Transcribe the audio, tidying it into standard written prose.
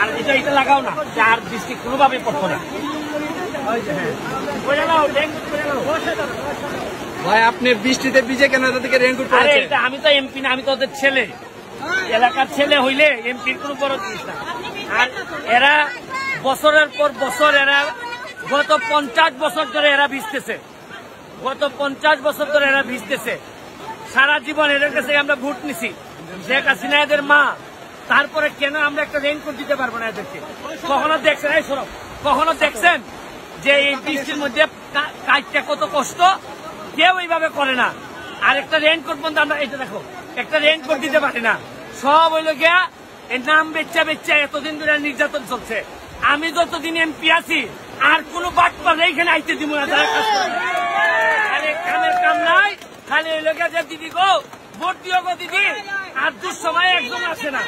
আর এটা লাগাও না, আর বৃষ্টি কোনোভাবে পড়তো না। ভাই আপনি বৃষ্টিতে ভিজে কেন থেকে রেইনকোট পরেছেন? আমি তো এমপি না, আমি তো ওদের ছেলে, এলাকার ছেলে হইলে এমপির কোনো বড় জিনিস না। আর এরা বছরের পর বছর, এরা গত 50 বছর ধরে এরা ভিজতেছে, গত 50 বছর ধরে এরা ভিজতেছে। সারা জীবন এদের কাছে আমরা ভোট নিছি, শেখ হাসিনা এদের মা। তারপরে কেন আমরা একটা রেইনকোট দিতে পারবো না এদেরকে? কখনো দেখছেন এই সরব, কখনো দেখছেন যে এই বৃষ্টির মধ্যে কাজটা কত কষ্ট? কেউ এইভাবে করে না। আর একটা রেইনকোট বন্ধু, আমরা এটা দেখো, একটা রেইনকোট দিতে পারি না। সব হইল গিয়া এর নাম বেচা বেচা এতদিন ধরে নির্যাতন চলছে। আমি যতদিন এমপি আছি আর কোন বাট পারে এখানে আইতে দিব না। যারা কাজ করে আরে কামের কাম নাই, খালি হইল গিয়া যে দিদি গো ভোট দিও গো দিদি, আর দুঃসময় একদম আসে না।